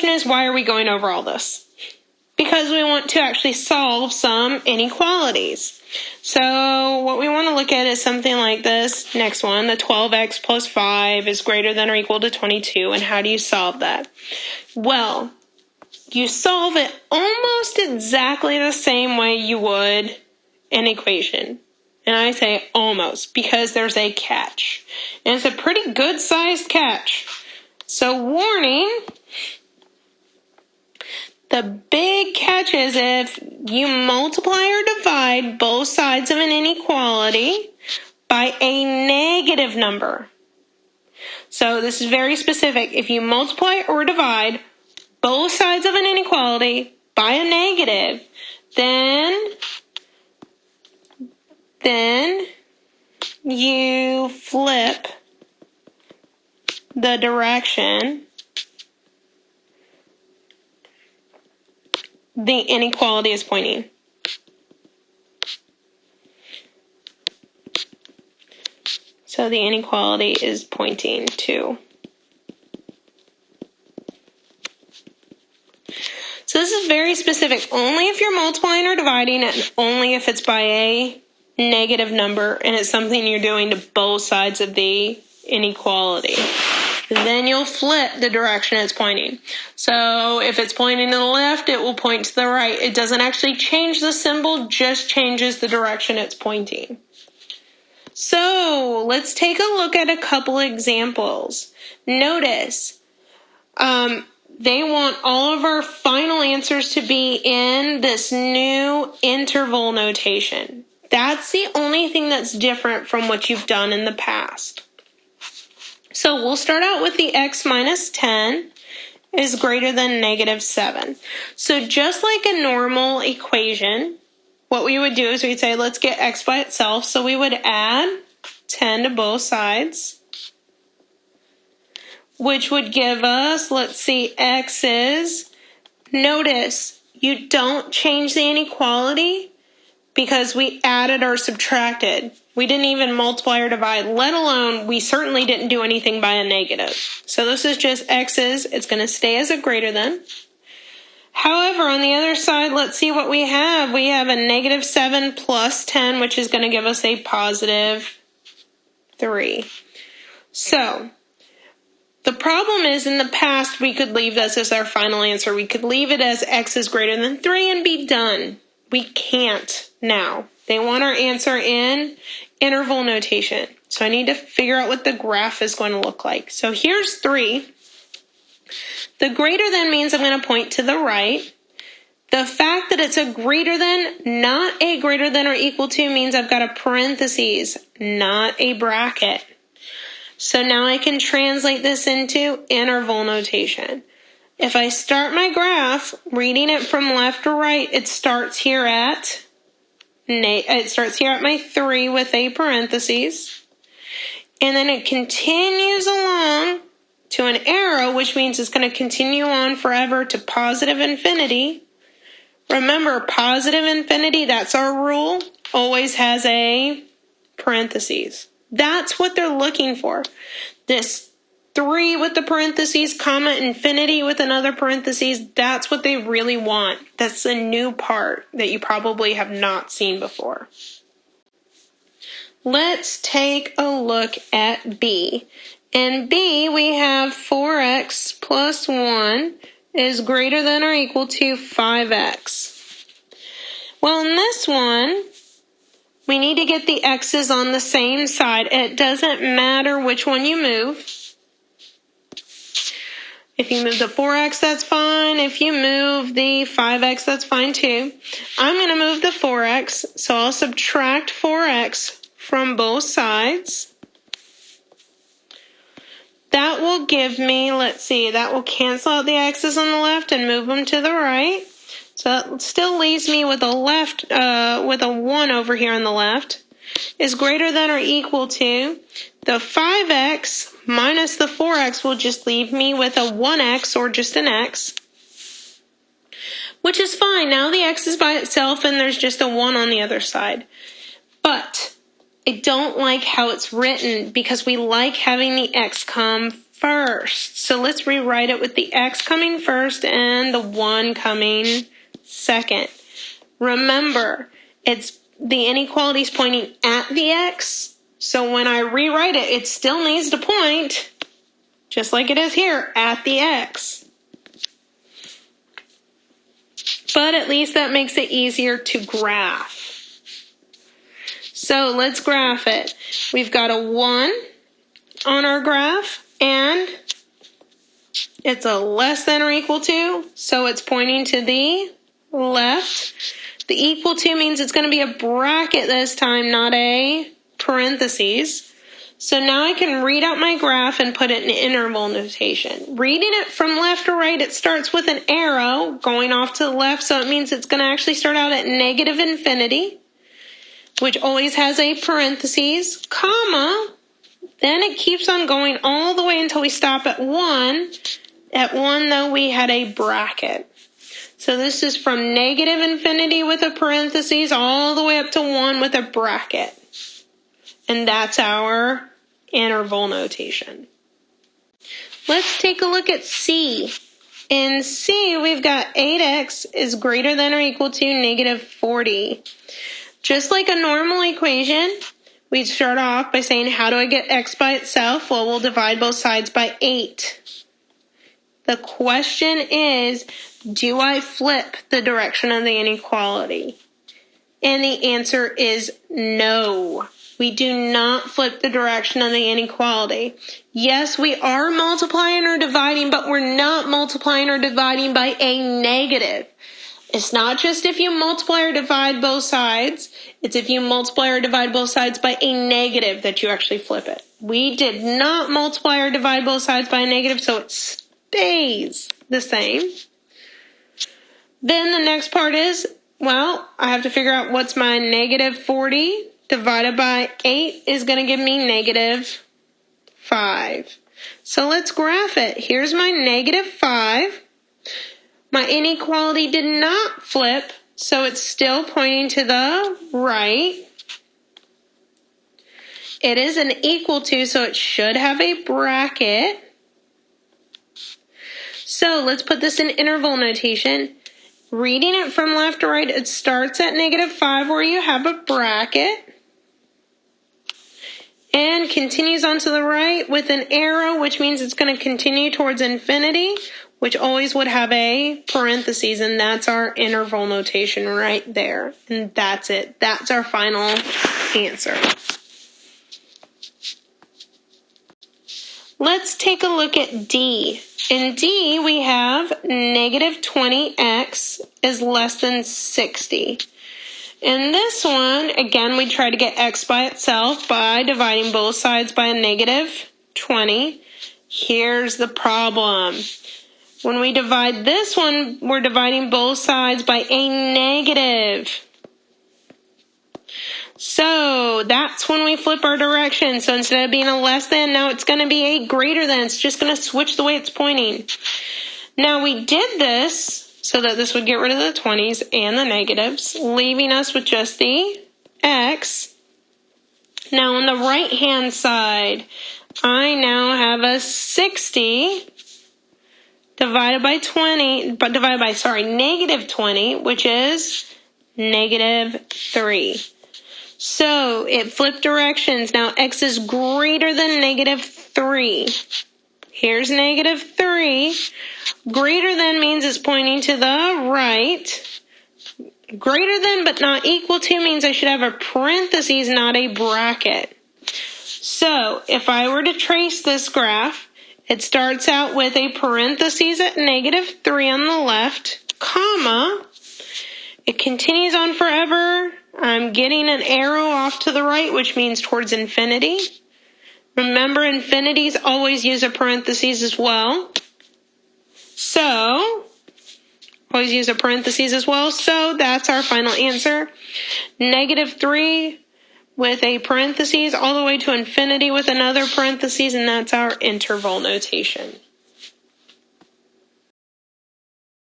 question is, why are we going over all this? Because we want to actually solve some inequalities. So what we want to look at is something like this. Next one, the 12x plus 5 is greater than or equal to 22. And how do you solve that? Well, you solve it almost exactly the same way you would an equation. And I say almost because there's a catch. And it's a pretty good sized catch. So warning, the big catch is if you multiply or divide both sides of an inequality by a negative number. So this is very specific. If you multiply or divide both sides of an inequality by a negative, then you flip the direction the inequality is pointing. So the inequality is pointing to. So this is very specific. Only if you're multiplying or dividing, and only if it's by a negative number and it's something you're doing to both sides of the inequality. Then you'll flip the direction it's pointing. So if it's pointing to the left, it will point to the right. It doesn't actually change the symbol, just changes the direction it's pointing. So let's take a look at a couple examples. Notice, they want all of our final answers to be in this new interval notation. That's the only thing that's different from what you've done in the past. So we'll start out with the x minus 10 is greater than negative 7. So just like a normal equation, what we would do is we'd say, let's get x by itself. So we would add 10 to both sides, which would give us, let's see, x is, notice, you don't change the inequality because we added or subtracted. We didn't even multiply or divide, let alone we certainly didn't do anything by a negative. So this is just x's. It's going to stay as a greater than. However, on the other side, let's see what we have. We have a negative 7 plus 10, which is going to give us a positive 3. So the problem is in the past, we could leave this as our final answer. We could leave it as x is greater than 3 and be done. We can't now. They want our answer in interval notation. So I need to figure out what the graph is going to look like. So here's 3. The greater than means I'm going to point to the right. The fact that it's a greater than, not a greater than or equal to, means I've got a parentheses, not a bracket. So now I can translate this into interval notation. If I start my graph, reading it from left to right, it starts here at my 3 with a parentheses. And then it continues along to an arrow, which means it's going to continue on forever to positive infinity. Remember, positive infinity, that's our rule, always has a parentheses. That's what they're looking for. This 3 with the parentheses, comma, infinity with another parentheses, that's what they really want. That's a new part that you probably have not seen before. Let's take a look at B. In B, we have 4x plus 1 is greater than or equal to 5x. Well, in this one, we need to get the x's on the same side. It doesn't matter which one you move. If you move the 4x, that's fine. If you move the 5x, that's fine too. I'm going to move the 4x, so I'll subtract 4x from both sides. That will give me, let's see, that will cancel out the x's on the left and move them to the right. So that still leaves me with a 1 over here on the left is greater than or equal to the 5x minus the 4x will just leave me with a 1x or just an x, which is fine. Now the x is by itself and there's just a 1 on the other side. But I don't like how it's written because we like having the x come first. So let's rewrite it with the x coming first and the 1 coming second. Remember, the inequality is pointing at the x, so when I rewrite it, it still needs to point, just like it is here, at the x. But at least that makes it easier to graph. So let's graph it. We've got a 1 on our graph, and it's a less than or equal to, so it's pointing to the left. The equal to means it's going to be a bracket this time, not a parentheses. So now I can read out my graph and put it in interval notation. Reading it from left to right, it starts with an arrow going off to the left, so it means it's going to actually start out at negative infinity, which always has a parentheses, comma, then it keeps on going all the way until we stop at 1. At 1, though, we had a bracket. So this is from negative infinity with a parentheses all the way up to 1 with a bracket. And that's our interval notation. Let's take a look at C. In C, we've got 8x is greater than or equal to negative 40. Just like a normal equation, we'd start off by saying, how do I get x by itself? Well, we'll divide both sides by 8. The question is, do I flip the direction of the inequality? And the answer is no. We do not flip the direction of the inequality. Yes, we are multiplying or dividing, but we're not multiplying or dividing by a negative. It's not just if you multiply or divide both sides. It's if you multiply or divide both sides by a negative that you actually flip it. We did not multiply or divide both sides by a negative, so it stays the same. Then the next part is, well, I have to figure out what's my negative 40 divided by 8 is going to give me negative 5. So let's graph it. Here's my negative 5. My inequality did not flip, so it's still pointing to the right. It is an equal to, so it should have a bracket. So let's put this in interval notation. Reading it from left to right, it starts at negative 5 where you have a bracket. And continues on to the right with an arrow, which means it's going to continue towards infinity, which always would have a parentheses, and that's our interval notation right there. And that's it. That's our final answer. Let's take a look at D. In D, we have negative 20x is less than 60. In this one, again, we try to get x by itself by dividing both sides by a negative 20. Here's the problem. When we divide this one, we're dividing both sides by a negative. So that's when we flip our direction. So instead of being a less than, now it's going to be a greater than. It's just going to switch the way it's pointing. Now we did this so that this would get rid of the 20s and the negatives, leaving us with just the x. Now on the right-hand side, I now have a 60 divided by negative 20, which is negative 3. So it flipped directions. Now x is greater than negative 3. Here's negative 3. Greater than means it's pointing to the right. Greater than but not equal to means I should have a parentheses, not a bracket. So if I were to trace this graph, it starts out with a parentheses at negative 3 on the left, comma. It continues on forever. I'm getting an arrow off to the right, which means towards infinity. Remember, infinities always use a parentheses as well. So, always use a parentheses as well. So that's our final answer. Negative 3 with a parentheses all the way to infinity with another parentheses, and that's our interval notation.